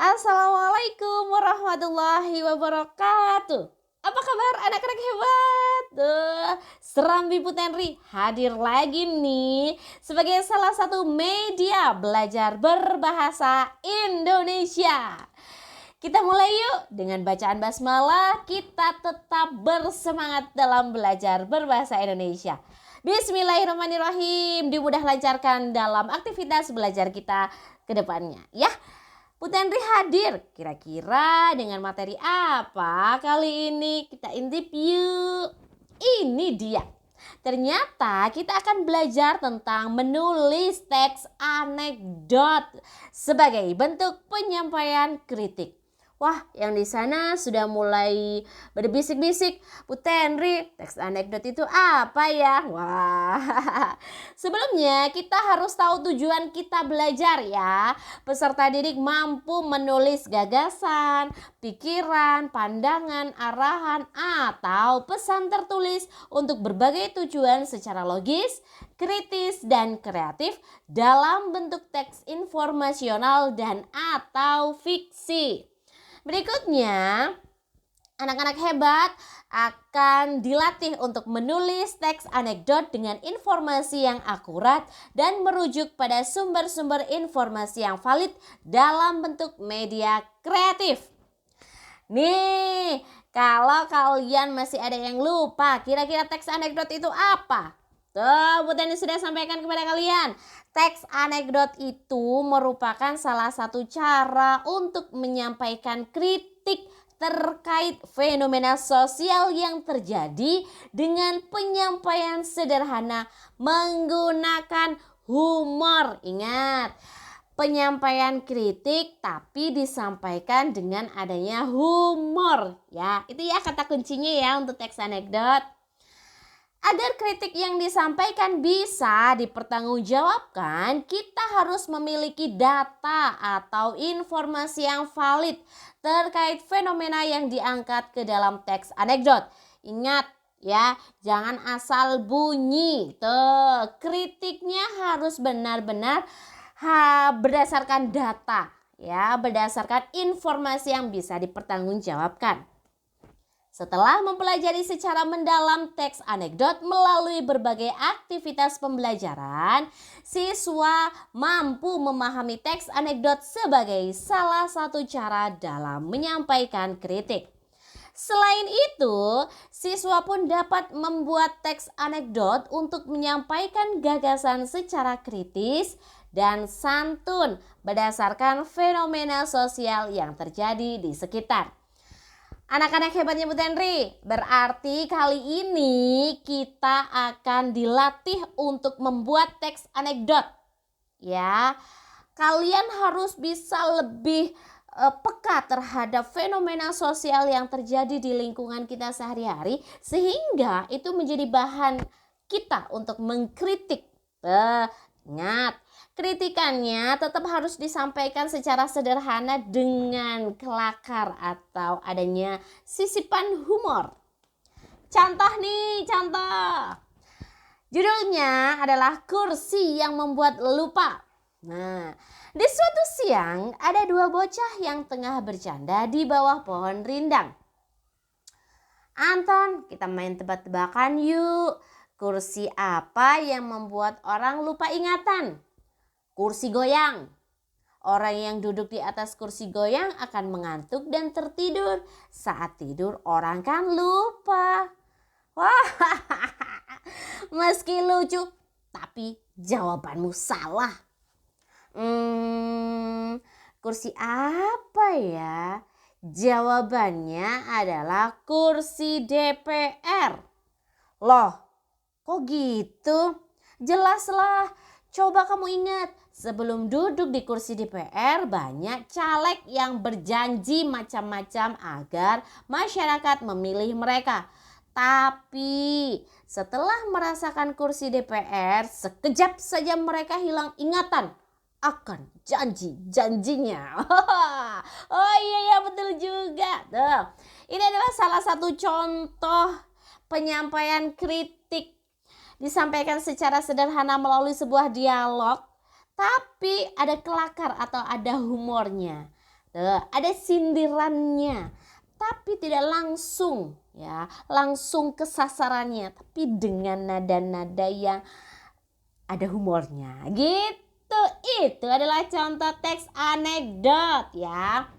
Assalamualaikum warahmatullahi wabarakatuh. Apa kabar anak-anak hebat? Serambi Putri hadir lagi nih sebagai salah satu media belajar berbahasa Indonesia. Kita mulai yuk dengan bacaan basmalah. Kita tetap bersemangat dalam belajar berbahasa Indonesia. Bismillahirrahmanirrahim. Dimudah lancarkan dalam aktivitas belajar kita ke depannya ya. Putri hadir, kira-kira dengan materi apa kali ini? Kita intip yuk. Ini dia. Ternyata kita akan belajar tentang menulis teks anekdot sebagai bentuk penyampaian kritik. Wah, yang di sana sudah mulai berbisik-bisik, Bu Tenri, teks anekdot itu apa ya? Wah, sebelumnya kita harus tahu tujuan kita belajar ya. Peserta didik mampu menulis gagasan, pikiran, pandangan, arahan, atau pesan tertulis untuk berbagai tujuan secara logis, kritis, dan kreatif dalam bentuk teks informasional dan atau fiksi. Berikutnya, anak-anak hebat akan dilatih untuk menulis teks anekdot dengan informasi yang akurat dan merujuk pada sumber-sumber informasi yang valid dalam bentuk media kreatif. Nih, kalau kalian masih ada yang lupa, kira-kira teks anekdot itu apa? Tuh, Bu Teni sudah sampaikan kepada kalian. Teks anekdot itu merupakan salah satu cara untuk menyampaikan kritik terkait fenomena sosial yang terjadi dengan penyampaian sederhana menggunakan humor. Ingat, penyampaian kritik tapi disampaikan dengan adanya humor ya. Itu ya kata kuncinya ya untuk teks anekdot. Agar kritik yang disampaikan bisa dipertanggungjawabkan, kita harus memiliki data atau informasi yang valid terkait fenomena yang diangkat ke dalam teks anekdot. Ingat ya, jangan asal bunyi. Tuh, kritiknya harus benar-benar berdasarkan data ya, berdasarkan informasi yang bisa dipertanggungjawabkan. Setelah mempelajari secara mendalam teks anekdot melalui berbagai aktivitas pembelajaran, siswa mampu memahami teks anekdot sebagai salah satu cara dalam menyampaikan kritik. Selain itu, siswa pun dapat membuat teks anekdot untuk menyampaikan gagasan secara kritis dan santun berdasarkan fenomena sosial yang terjadi di sekitar. Anak-anak hebatnya Bu Tenri, berarti kali ini kita akan dilatih untuk membuat teks anekdot. Ya, kalian harus bisa lebih peka terhadap fenomena sosial yang terjadi di lingkungan kita sehari-hari, sehingga itu menjadi bahan kita untuk mengkritik. Ingat, kritikannya tetap harus disampaikan secara sederhana dengan kelakar atau adanya sisipan humor. Contoh nih, contoh. Judulnya adalah kursi yang membuat lupa. Nah, di suatu siang ada dua bocah yang tengah bercanda di bawah pohon rindang. Anton, kita main tebak-tebakan yuk. Kursi apa yang membuat orang lupa ingatan? Kursi goyang. Orang yang duduk di atas kursi goyang akan mengantuk dan tertidur. Saat tidur orang kan lupa. Wah, meski lucu, tapi jawabanmu salah. Kursi apa ya? Jawabannya adalah kursi DPR. Loh, kok gitu? Jelaslah. Coba kamu ingat, sebelum duduk di kursi DPR banyak caleg yang berjanji macam-macam agar masyarakat memilih mereka. Tapi setelah merasakan kursi DPR, sekejap saja mereka hilang ingatan akan janji-janjinya. Oh iya betul juga. Tuh. Ini adalah salah satu contoh penyampaian kritik disampaikan secara sederhana melalui sebuah dialog, tapi ada kelakar atau ada humornya. Tuh, ada sindirannya, tapi tidak langsung ya, langsung ke sasarannya, tapi dengan nada-nada yang ada humornya gitu. Itu adalah contoh teks anekdot ya.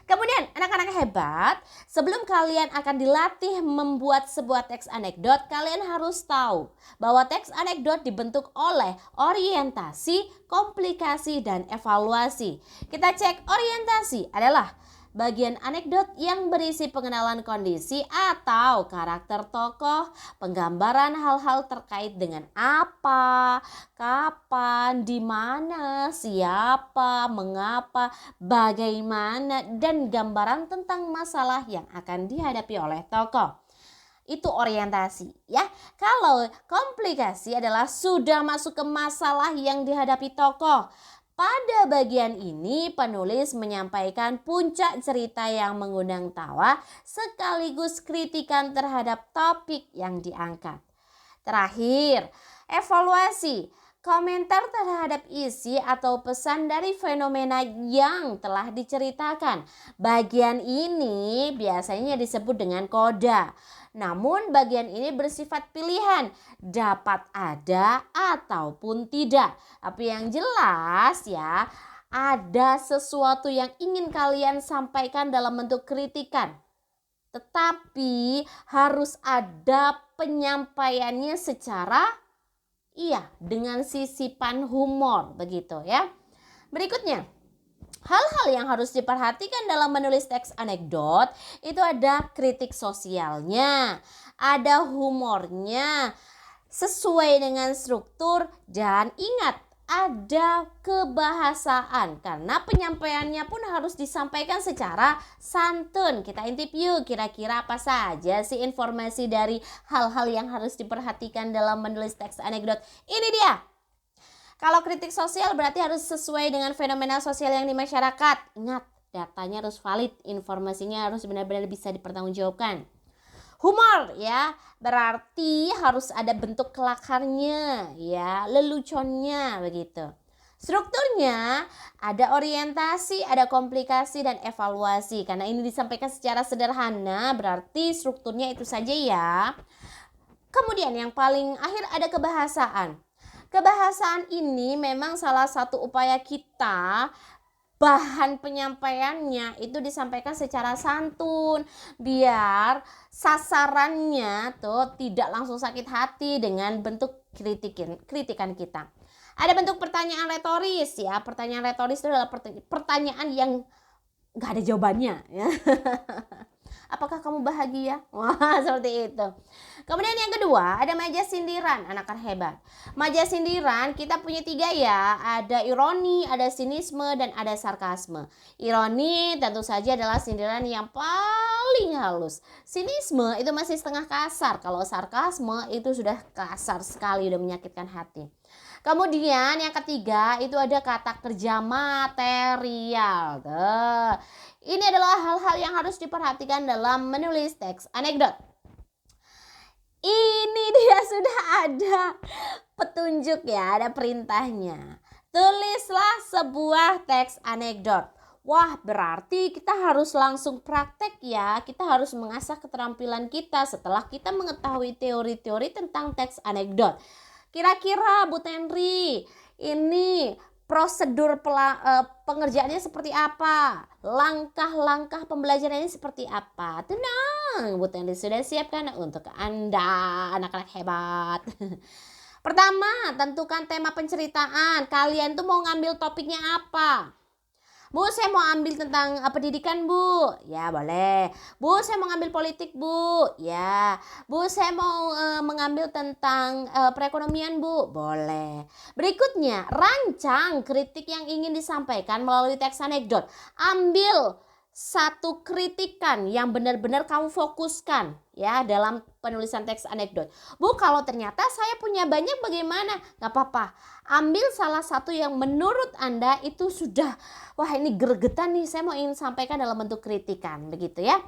Kemudian anak-anak hebat, sebelum kalian akan dilatih membuat sebuah teks anekdot, kalian harus tahu bahwa teks anekdot dibentuk oleh orientasi, komplikasi, dan evaluasi. Kita cek orientasi adalah bagian anekdot yang berisi pengenalan kondisi atau karakter tokoh, penggambaran hal-hal terkait dengan apa, kapan, di mana, siapa, mengapa, bagaimana, dan gambaran tentang masalah yang akan dihadapi oleh tokoh. Itu orientasi ya. Kalau komplikasi adalah sudah masuk ke masalah yang dihadapi tokoh. Pada bagian ini penulis menyampaikan puncak cerita yang mengundang tawa sekaligus kritikan terhadap topik yang diangkat. Terakhir, evaluasi. Komentar terhadap isi atau pesan dari fenomena yang telah diceritakan. Bagian ini biasanya disebut dengan koda. Namun bagian ini bersifat pilihan, dapat ada ataupun tidak. Tapi yang jelas ya, ada sesuatu yang ingin kalian sampaikan dalam bentuk kritikan. Tetapi harus ada penyampaiannya secara dengan sisipan humor begitu ya. Berikutnya, hal-hal yang harus diperhatikan dalam menulis teks anekdot itu ada kritik sosialnya, ada humornya, sesuai dengan struktur, dan ingat ada kebahasaan karena penyampaiannya pun harus disampaikan secara santun. Kita intip yuk, kira-kira apa saja sih informasi dari hal-hal yang harus diperhatikan dalam menulis teks anekdot. Ini dia. Kalau kritik sosial berarti harus sesuai dengan fenomena sosial yang di masyarakat. Ingat, datanya harus valid, informasinya harus benar-benar bisa dipertanggungjawabkan. Humor ya, berarti harus ada bentuk kelakarnya ya, leluconnya begitu. Strukturnya ada orientasi, ada komplikasi, dan evaluasi. Karena ini disampaikan secara sederhana, berarti strukturnya itu saja ya. Kemudian yang paling akhir ada kebahasaan. Kebahasaan ini memang salah satu upaya kita bahan penyampaiannya itu disampaikan secara santun biar sasarannya tuh tidak langsung sakit hati dengan bentuk kritikan kita. Ada bentuk pertanyaan retoris ya. Pertanyaan retoris itu adalah pertanyaan yang nggak ada jawabannya ya. Apakah kamu bahagia? Wah, seperti itu. Kemudian yang kedua ada meja sindiran, anak-anak hebat. Meja sindiran kita punya 3 ya. Ada ironi, ada sinisme, dan ada sarkasme. Ironi tentu saja adalah sindiran yang paling halus. Sinisme itu masih setengah kasar. Kalau sarkasme itu sudah kasar sekali, udah menyakitkan hati. Kemudian yang ketiga itu ada kata kerja material. Ini adalah hal-hal yang harus diperhatikan dalam menulis teks anekdot. Ini dia sudah ada petunjuk ya, ada perintahnya. Tulislah sebuah teks anekdot. Wah, berarti kita harus langsung praktek ya. Kita harus mengasah keterampilan kita setelah kita mengetahui teori-teori tentang teks anekdot. Kira-kira Bu Tenri, ini prosedur pengerjaannya seperti apa? Langkah-langkah pembelajarannya seperti apa? Tenang, Bu Tenri sudah siapkan untuk Anda, anak-anak hebat. Pertama, tentukan tema penceritaan. Kalian tuh mau ngambil topiknya apa? Bu, saya mau ambil tentang pendidikan, Bu. Ya, boleh. Bu, saya mau ngambil politik, Bu. Ya. Bu, saya mau mengambil tentang perekonomian, Bu. Boleh. Berikutnya, rancang kritik yang ingin disampaikan melalui teks anekdot. Ambil satu kritikan yang benar-benar kamu fokuskan ya dalam penulisan teks anekdot. Bu, kalau ternyata saya punya banyak bagaimana? Gak apa-apa. Ambil salah satu yang menurut Anda itu sudah, wah ini gregetan nih, saya mau ingin sampaikan dalam bentuk kritikan. Begitu ya.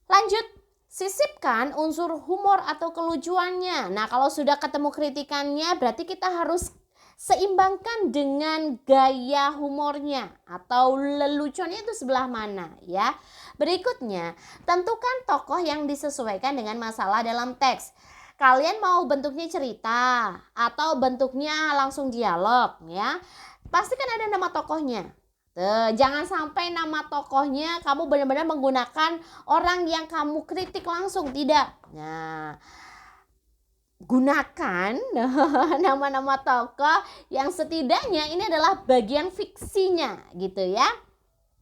Lanjut, sisipkan unsur humor atau kelucuannya. Nah, kalau sudah ketemu kritikannya berarti kita harus Seimbangkan dengan gaya humornya atau leluconnya itu sebelah mana ya. Berikutnya, tentukan tokoh yang disesuaikan dengan masalah dalam teks. Kalian mau bentuknya cerita atau bentuknya langsung dialog ya. Pastikan ada nama tokohnya. Jangan sampai nama tokohnya kamu benar-benar menggunakan orang yang kamu kritik langsung, tidak. Nah, gunakan nama-nama tokoh yang setidaknya ini adalah bagian fiksinya gitu ya.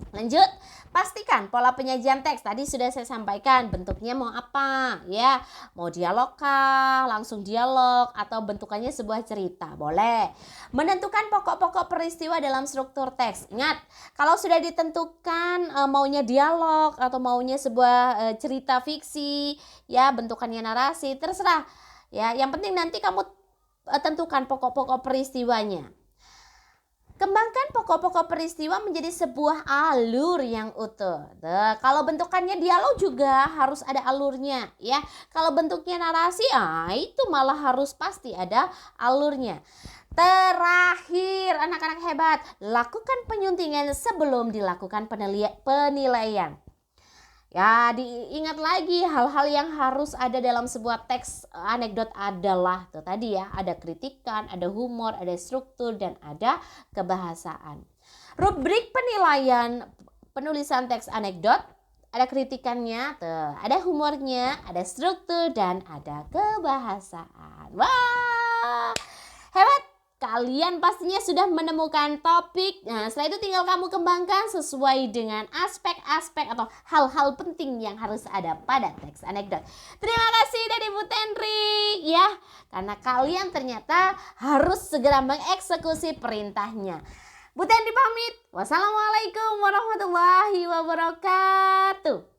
Lanjut, pastikan pola penyajian teks. Tadi sudah saya sampaikan bentuknya mau apa ya. Mau dialog kah, langsung dialog, atau bentukannya sebuah cerita, boleh. Menentukan pokok-pokok peristiwa dalam struktur teks. Ingat, kalau sudah ditentukan maunya dialog atau maunya sebuah cerita fiksi ya, bentukannya narasi, terserah. Ya, yang penting nanti kamu tentukan pokok-pokok peristiwanya. Kembangkan pokok-pokok peristiwa menjadi sebuah alur yang utuh. Kalau bentukannya dialog juga harus ada alurnya ya. Kalau bentuknya narasi, itu malah harus pasti ada alurnya. Terakhir, anak-anak hebat, lakukan penyuntingan sebelum dilakukan penilaian. Ya, diingat lagi hal-hal yang harus ada dalam sebuah teks anekdot adalah tuh tadi ya, ada kritikan, ada humor, ada struktur, dan ada kebahasaan. Rubrik penilaian penulisan teks anekdot, ada kritikannya, tuh, ada humornya, ada struktur, dan ada kebahasaan. Wah, hebat! Kalian pastinya sudah menemukan topik. Nah, setelah itu tinggal kamu kembangkan sesuai dengan aspek-aspek atau hal-hal penting yang harus ada pada teks anekdot. Terima kasih dari Bu Tenri ya, karena kalian ternyata harus segera mengeksekusi perintahnya. Bu Tenri pamit. Wassalamualaikum warahmatullahi wabarakatuh.